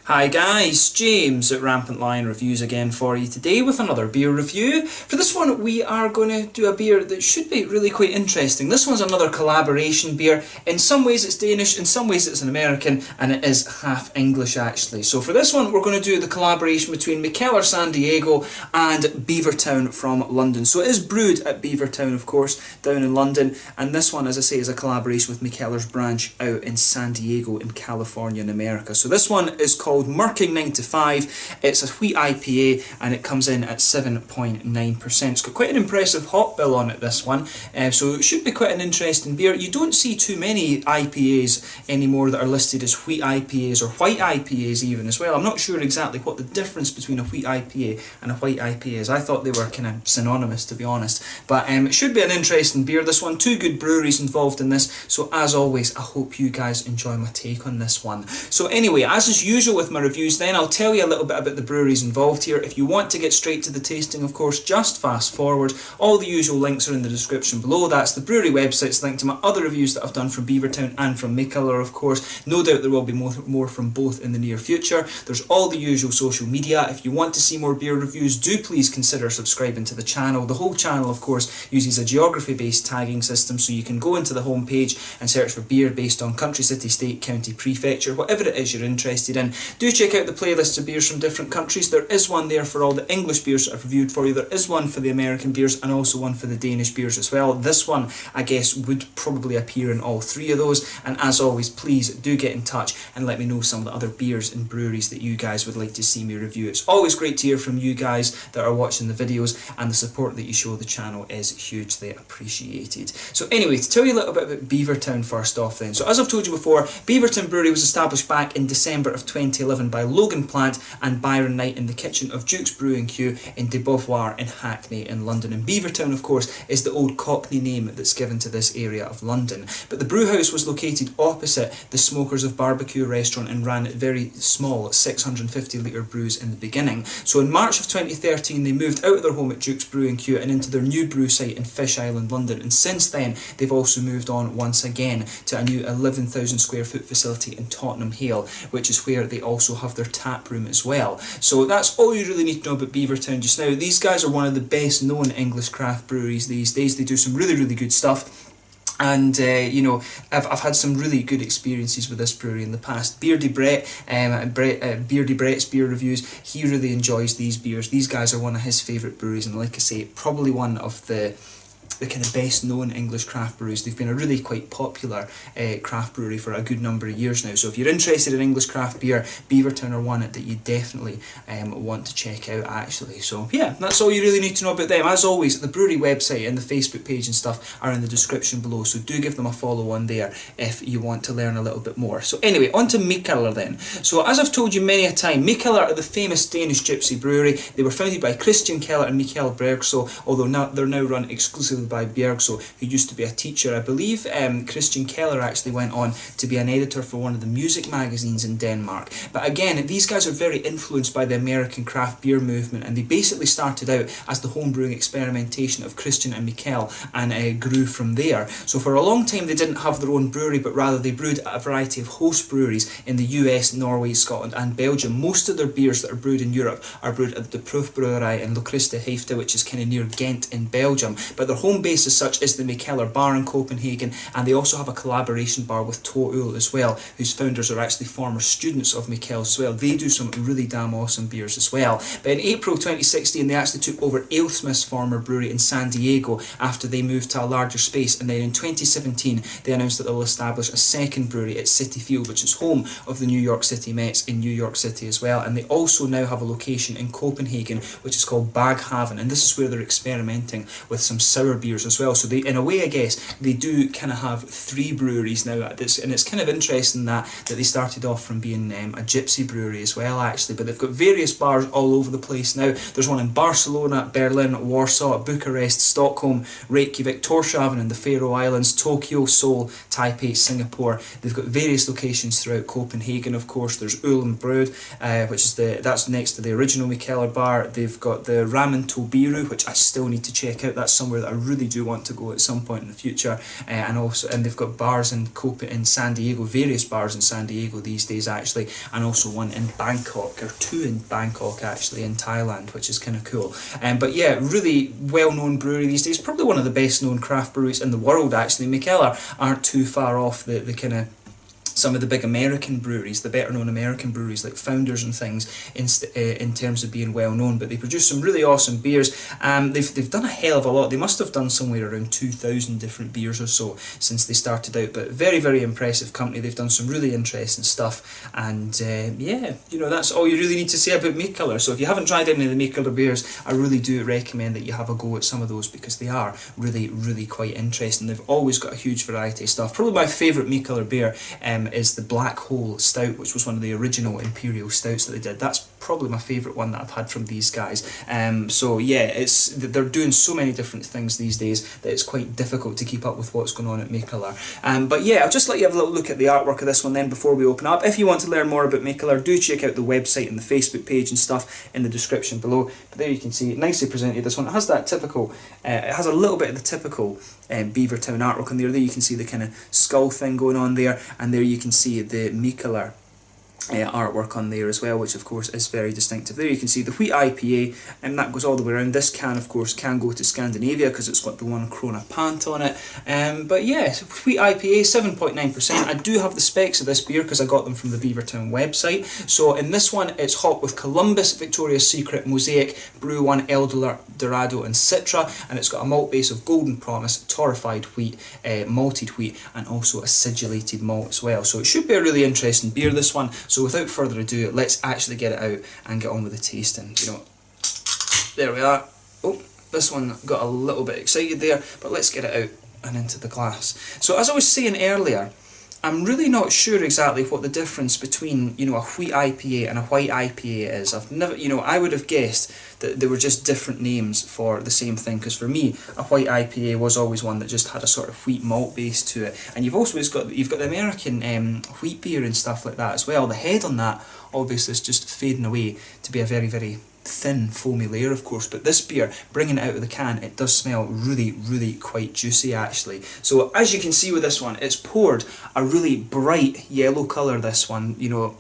Hi guys, James at Rampant Lion Reviews again for you today with another beer review. For this one we are going to do a beer that should be really quite interesting. This one's another collaboration beer. In some ways it's Danish, in some ways it's an American, and it is half English actually. So for this one we're going to do the collaboration between Mikkeller San Diego and Beavertown from London. So it is brewed at Beavertown, of course, down in London, and this one, as I say, is a collaboration with Mikkeller's branch out in San Diego in California in America. So this one is called Murking 9 to 5. It's a wheat IPA and it comes in at 7.9%. It's got quite an impressive hop bill on it, this one, so it should be quite an interesting beer. You don't see too many IPAs anymore that are listed as wheat IPAs or white IPAs even as well. I'm not sure exactly what the difference between a wheat IPA and a white IPA is. I thought they were kind of synonymous, to be honest, but it should be an interesting beer, this one. Two good breweries involved in this, so as always I hope you guys enjoy my take on this one. So anyway, as is usual with my reviews then, I'll tell you a little bit about the breweries involved here. If you want to get straight to the tasting, of course, just fast forward. All the usual links are in the description below. That's the brewery websites, linked to my other reviews that I've done from Beavertown and from Mikkeller, of course. No doubt there will be more from both in the near future. There's all the usual social media. If you want to see more beer reviews, do please consider subscribing to the channel. The whole channel, of course, uses a geography-based tagging system, so you can go into the home page and search for beer based on country, city, state, county, prefecture, whatever it is you're interested in. Do check out the playlists of beers from different countries. There is one there for all the English beers that I've reviewed for you. There is one for the American beers and also one for the Danish beers as well. This one, I guess, would probably appear in all three of those. And as always, please do get in touch and let me know some of the other beers and breweries that you guys would like to see me review. It's always great to hear from you guys that are watching the videos, and the support that you show the channel is hugely appreciated. So anyway, to tell you a little bit about Beavertown first off then. So as I've told you before, Beavertown Brewery was established back in December of 2011 by Logan Plant and Byron Knight in the kitchen of Duke's Brewing Q in De Beauvoir in Hackney in London. And Beavertown, of course, is the old Cockney name that's given to this area of London. But the brew house was located opposite the Smokers of Barbecue restaurant and ran very small 650 litre brews in the beginning. So in March of 2013 they moved out of their home at Duke's Brewing Q and into their new brew site in Fish Island, London. And since then they've also moved on once again to a new 11,000 square foot facility in Tottenham Hale, which is where they also have their tap room as well. So that's all you really need to know about Beavertown just now. These guys are one of the best known English craft breweries these days. They do some really good stuff. And you know, I've had some really good experiences with this brewery in the past. Beardy Brett, Beardy Brett's beer reviews, he really enjoys these beers. These guys are one of his favourite breweries, and like I say, probably one of the kind of best known English craft breweries. They've been a really quite popular craft brewery for a good number of years now. So if you're interested in English craft beer, Beavertown are one that you definitely want to check out actually. So yeah, that's all you really need to know about them. As always, the brewery website and the Facebook page and stuff are in the description below, so do give them a follow on there if you want to learn a little bit more. So anyway, on to Mikkeller then. So as I've told you many a time, Mikkeller are the famous Danish gypsy brewery. They were founded by Christian Keller and Mikkel Bergso, although they're now run exclusively by Bjergso, who used to be a teacher. I believe Christian Keller actually went on to be an editor for one of the music magazines in Denmark. But again, these guys are very influenced by the American craft beer movement, and they basically started out as the homebrewing experimentation of Christian and Mikkel and grew from there. So for a long time they didn't have their own brewery, but rather they brewed at a variety of host breweries in the US, Norway, Scotland and Belgium. Most of their beers that are brewed in Europe are brewed at the Proefbrouwerij in Lokriste Heifte, which is kind of near Ghent in Belgium. But their home base as such is the Mikkeller bar in Copenhagen, and they also have a collaboration bar with Toul as well, whose founders are actually former students of Mikkel's as well. They do some really damn awesome beers as well. But in April 2016 they actually took over AleSmith's former brewery in San Diego after they moved to a larger space, and then in 2017 they announced that they'll establish a second brewery at Citi Field, which is home of the New York City Mets in New York City as well. And they also now have a location in Copenhagen which is called Baghaven, and this is where they're experimenting with some sour beers as well. So they, in a way, I guess, they do kind of have three breweries now at this, and it's kind of interesting that they started off from being a gypsy brewery as well actually, but they've got various bars all over the place now. There's one in Barcelona, Berlin, Warsaw, Bucharest, Stockholm, Reykjavik, Tórshavn in the Faroe Islands, Tokyo, Seoul, Taipei, Singapore. They've got various locations throughout Copenhagen, of course. There's Brewed, which is that's next to the original Mikkeller bar. They've got the RampantLionReviews, which I still need to check out. That's somewhere that I really do want to go at some point in the future. And they've got bars in San Diego, various bars in San Diego these days actually, and also one in Bangkok, or two in Bangkok actually, in Thailand, which is kind of cool. But yeah, really well-known brewery these days, probably one of the best-known craft breweries in the world actually. Mikkeller aren't too far off the kind of some of the big American breweries, the better-known American breweries like Founders and things, in terms of being well-known. But they produce some really awesome beers. They've done a hell of a lot. They must have done somewhere around 2,000 different beers or so since they started out. But very, very impressive company. They've done some really interesting stuff. And yeah, you know, that's all you really need to say about Mikkeller. So if you haven't tried any of the Mikkeller beers, I really do recommend that you have a go at some of those, because they are really, really quite interesting. They've always got a huge variety of stuff. Probably my favourite Mikkeller beer is the Black Hole Stout, which was one of the original Imperial Stouts that they did. That's probably my favourite one that I've had from these guys. So yeah, they're doing so many different things these days that it's quite difficult to keep up with what's going on at Mikkeller. But yeah, I'll just let you have a little look at the artwork of this one then before we open up. If you want to learn more about Mikkeller, do check out the website and the Facebook page and stuff in the description below. But there you can see, nicely presented, this one. It has that typical, it has a little bit of the typical Beavertown artwork on there. There you can see the kind of skull thing going on there, and there you can see the Mikkeller artwork on there as well, which of course is very distinctive. There you can see the wheat IPA, and that goes all the way around. This can of course can go to Scandinavia because it's got the 1 krona pant on it. But yeah, wheat IPA, 7.9%. I do have the specs of this beer because I got them from the Beavertown website. So in this one, it's hopped with Columbus, Victoria's Secret, Mosaic, Brew 1, El Dorado and Citra, and it's got a malt base of Golden Promise, torrefied wheat, malted wheat, and also acidulated malt as well. So it should be a really interesting beer, this one. So without further ado, let's actually get it out and get on with the tasting. You know, there we are. Oh, this one got a little bit excited there, but let's get it out and into the glass. So as I was saying earlier, I'm really not sure exactly what the difference between, you know, a wheat IPA and a white IPA is. I've never, you know, I would have guessed that they were just different names for the same thing, because for me, a white IPA was always one that just had a sort of wheat malt base to it. And you've got the American wheat beer and stuff like that as well. The head on that obviously is just fading away to be a very, very thin foamy layer, of course, but this beer, bringing it out of the can, it does smell really, really quite juicy actually. So as you can see with this one, it's poured a really bright yellow colour, this one, you know,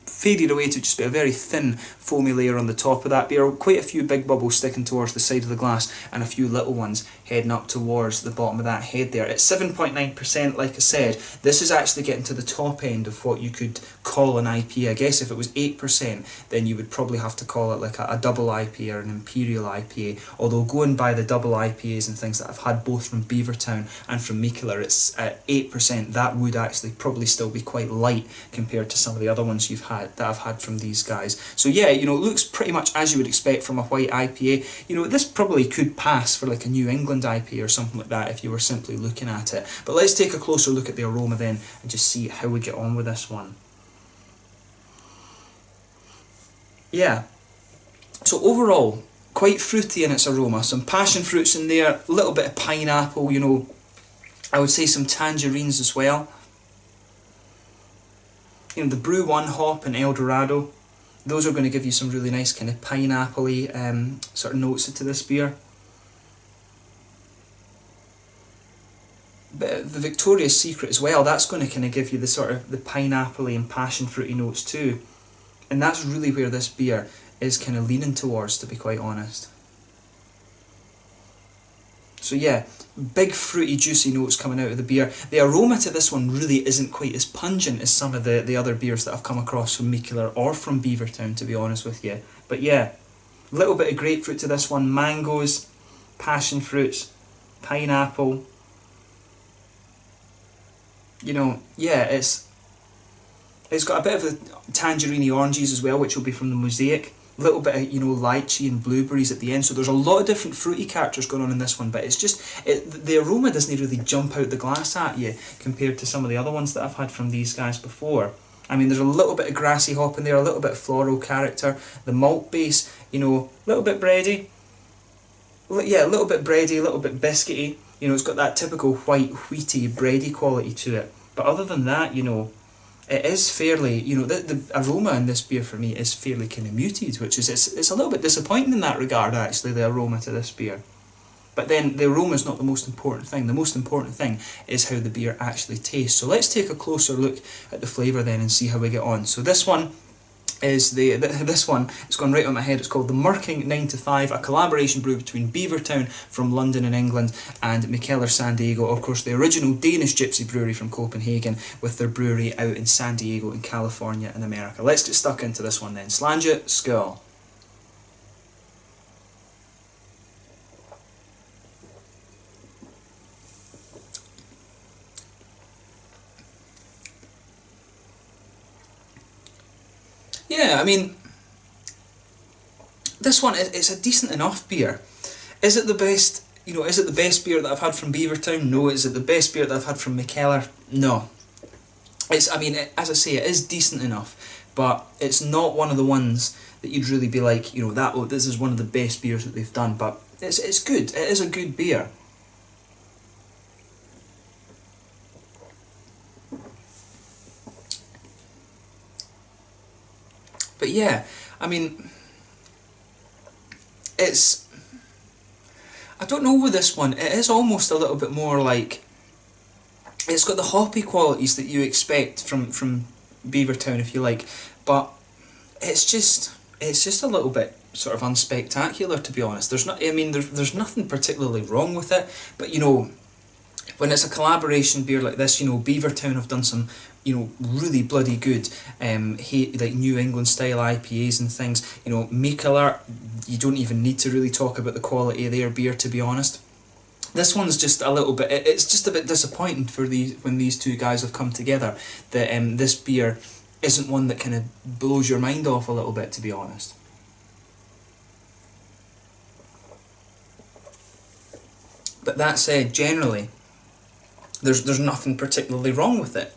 faded away to just be a very thin foamy layer on the top of that beer. Quite a few big bubbles sticking towards the side of the glass, and a few little ones heading up towards the bottom of that head there. It's 7.9%, like I said. This is actually getting to the top end of what you could call an IPA. I guess if it was 8%, then you would probably have to call it like a double IPA or an Imperial IPA. Although going by the double IPAs and things that I've had both from Beavertown and from Mikkeller, it's at 8%. That would actually probably still be quite light compared to some of the other ones that I've had from these guys. So yeah, you know, it looks pretty much as you would expect from a white IPA. You know, this probably could pass for like a New England IPA or something like that if you were simply looking at it. But let's take a closer look at the aroma then and just see how we get on with this one. Yeah, so overall, quite fruity in its aroma. Some passion fruits in there, a little bit of pineapple, you know, I would say some tangerines as well. You know, the Brew 1 hop and El Dorado, those are going to give you some really nice kind of pineapple-y sort of notes to this beer. But the Victoria's Secret as well, that's going to kind of give you the sort of the pineapple-y and passion fruity notes too. And that's really where this beer is kind of leaning towards, to be quite honest. So yeah, big fruity juicy notes coming out of the beer. The aroma to this one really isn't quite as pungent as some of the other beers that I've come across from Mikkeller or from Beavertown, to be honest with you. But yeah, a little bit of grapefruit to this one, mangoes, passion fruits, pineapple. You know, yeah, it's got a bit of the tangerine oranges as well, which will be from the Mosaic. A little bit of, you know, lychee and blueberries at the end. So there's a lot of different fruity characters going on in this one, but it's just, the aroma doesn't really jump out the glass at you compared to some of the other ones that I've had from these guys before. I mean, there's a little bit of grassy hop in there, a little bit of floral character. The malt base, you know, a little bit bready. Yeah, a little bit bready, a little bit biscuity. You know, it's got that typical white, wheaty, bready quality to it. But other than that, you know, it is fairly, you know, the aroma in this beer for me is fairly kind of muted, which is, it's a little bit disappointing in that regard actually, the aroma to this beer. But then the aroma is not the most important thing. The most important thing is how the beer actually tastes. So let's take a closer look at the flavour then and see how we get on. So this one is this one, it's gone right on my head, it's called the Murking 9 to 5, a collaboration brew between Beavertown from London and England and Mikkeller San Diego, of course the original Danish gypsy brewery from Copenhagen, with their brewery out in San Diego in California in America. Let's get stuck into this one then. Sláinte, skål. Yeah, I mean, this one, it's a decent enough beer. Is it the best, is it the best beer that I've had from Beavertown? No. Is it the best beer that I've had from Mikkeller? No. As I say, it is decent enough, but it's not one of the ones that you'd really be like, this is one of the best beers that they've done, but it's good. It is a good beer. But yeah, I mean, I don't know with this one, it is almost a little bit more like, it's got the hoppy qualities that you expect from Beavertown, if you like, but it's just a little bit sort of unspectacular, to be honest. There's nothing particularly wrong with it, but when it's a collaboration beer like this, Beavertown have done some, really bloody good, like New England style IPAs and things. Mikkeller, you don't even need to really talk about the quality of their beer, to be honest. This one's just a little bit, it's just a bit disappointing for when these two guys have come together, that this beer isn't one that kind of blows your mind off a little bit, to be honest. But that said, generally, there's nothing particularly wrong with it.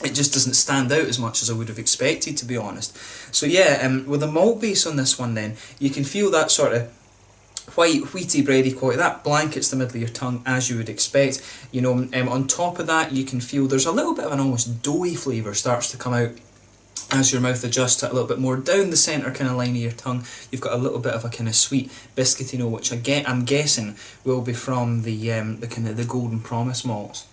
It just doesn't stand out as much as I would have expected, to be honest. So yeah, with the malt base on this one then, you can feel that sort of white, wheaty, bready quality. That blankets the middle of your tongue, as you would expect. On top of that, you can feel there's a little bit of an almost doughy flavour starts to come out as your mouth adjusts to it a little bit more. Down the centre kind of line of your tongue, you've got a little bit of a kind of sweet biscuity note, which I'm guessing will be from the kind of the Golden Promise malts.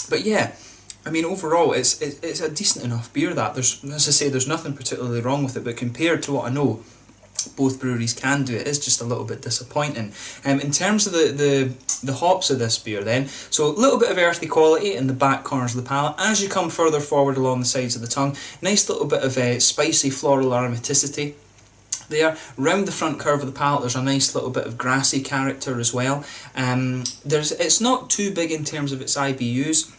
But yeah, I mean, overall, it's a decent enough beer. That as I say, there's nothing particularly wrong with it. But compared to what I know both breweries can do, it is just a little bit disappointing. In terms of the hops of this beer then, so a little bit of earthy quality in the back corners of the palate. As you come further forward along the sides of the tongue, nice little bit of spicy floral aromaticity there. Round the front curve of the palate, there's a nice little bit of grassy character as well. It's not too big in terms of its IBUs.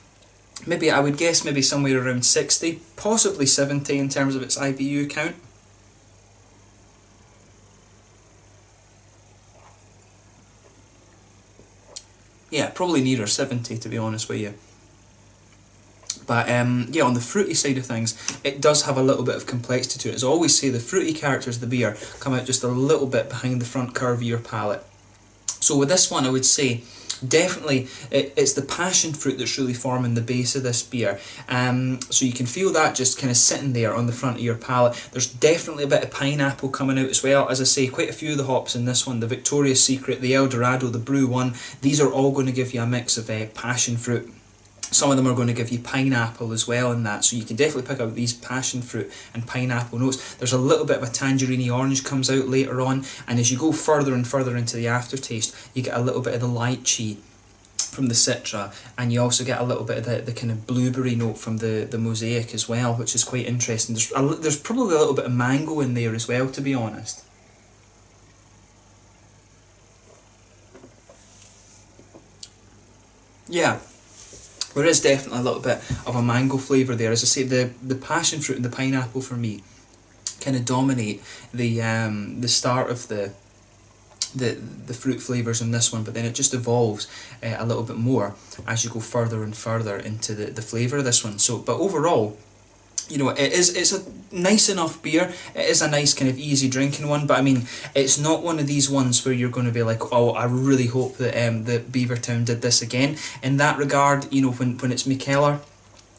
Maybe, I would guess, maybe somewhere around 60, possibly 70 in terms of its IBU count. Yeah, probably nearer 70, to be honest with you. But yeah, on the fruity side of things, it does have a little bit of complexity to it. As I always say, the fruity characters of the beer come out just a little bit behind the front curve of your palate. So with this one, I would say, definitely it's the passion fruit that's really forming the base of this beer. So you can feel that just kind of sitting there on the front of your palate. There's definitely a bit of pineapple coming out as well. As I say, quite a few of the hops in this one, the Victoria's Secret, the El Dorado, the Brew one, these are all going to give you a mix of passion fruit. Some of them are going to give you pineapple as well in that, so you can definitely pick up these passion fruit and pineapple notes. There's a little bit of a tangerine orange comes out later on, and as you go further and further into the aftertaste, you get a little bit of the lychee from the Citra, and you also get a little bit of the kind of blueberry note from the Mosaic as well, which is quite interesting. There's probably a little bit of mango in there as well, to be honest. Yeah. There is definitely a little bit of a mango flavour there. As I say, the passion fruit and the pineapple for me kind of dominate the start of the fruit flavours in this one, but then it just evolves a little bit more as you go further and further into the flavour of this one. So, but overall, it's a nice enough beer. It is a nice kind of easy drinking one, but I mean, it's not one of these ones where you're going to be like, oh, I really hope that Beavertown did this again. In that regard, when it's Mikkeller,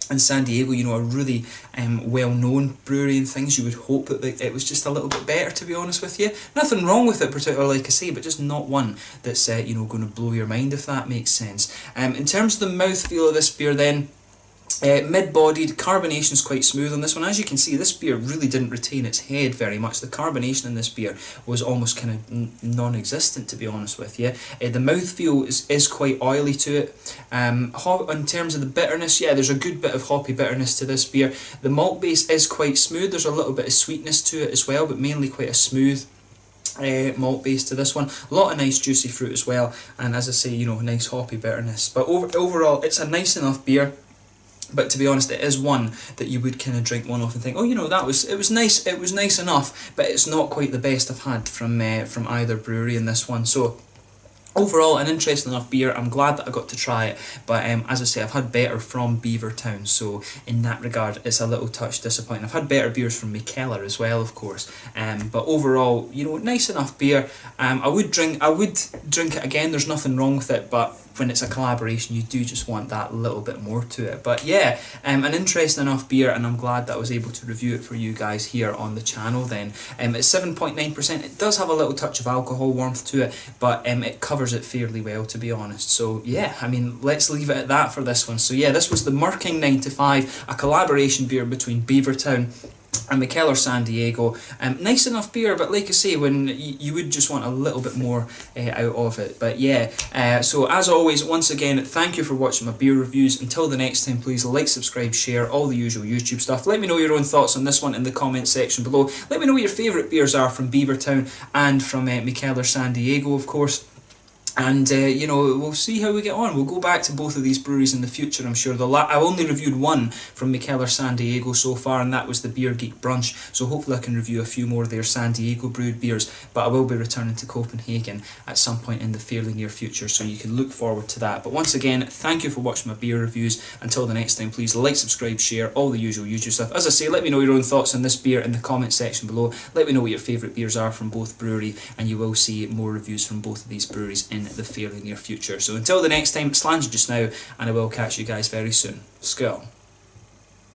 in San Diego, you know, a really well-known brewery and things. You would hope that it was just a little bit better, to be honest with you. Nothing wrong with it particularly, like I say, but just not one that's you know, going to blow your mind, if that makes sense. In terms of the mouthfeel of this beer then, mid-bodied, carbonation's quite smooth on this one. As you can see, this beer really didn't retain its head very much. The carbonation in this beer was almost kind of non-existent, to be honest with you. The mouthfeel is quite oily to it. In terms of the bitterness, yeah, there's a good bit of hoppy bitterness to this beer. The malt base is quite smooth. There's a little bit of sweetness to it as well, but mainly quite a smooth malt base to this one. A lot of nice juicy fruit as well, and as I say, you know, nice hoppy bitterness. But overall, it's a nice enough beer. But to be honest, it is one that you would kind of drink one off and think, oh, you know, it was nice enough, but it's not quite the best I've had from either brewery in this one. So overall, an interesting enough beer. I'm glad that I got to try it, but as I say, I've had better from Beavertown, so in that regard, it's a little touch disappointing. I've had better beers from Mikkeller as well, of course, but overall, you know, nice enough beer. I would drink it again. There's nothing wrong with it, but when it's a collaboration, you do just want that little bit more to it. But yeah, an interesting enough beer, and I'm glad that I was able to review it for you guys here on the channel then. It's 7.9%. It does have a little touch of alcohol warmth to it, but it covers it fairly well, to be honest. So yeah, I mean, let's leave it at that for this one. So yeah, this was the Murking 9-5, a collaboration beer between Beavertown and Mikkeller San Diego. Nice enough beer, but like I say, when you would just want a little bit more out of it. But yeah, so as always, once again, thank you for watching my beer reviews. Until the next time, please like, subscribe, share, all the usual YouTube stuff. Let me know your own thoughts on this one in the comment section below. Let me know what your favourite beers are from Beavertown and from Mikkeller San Diego, of course. And, you know, we'll see how we get on. We'll go back to both of these breweries in the future, I'm sure. I've only reviewed one from Mikkeller San Diego so far, and that was the Beer Geek Brunch. So hopefully I can review a few more of their San Diego brewed beers. But I will be returning to Copenhagen at some point in the fairly near future, so you can look forward to that. But once again, thank you for watching my beer reviews. Until the next time, please like, subscribe, share, all the usual YouTube stuff. As I say, let me know your own thoughts on this beer in the comment section below. Let me know what your favourite beers are from both brewery, and you will see more reviews from both of these breweries in the fairly near future. So until the next time, Slange just now, and I will catch you guys very soon. Skål.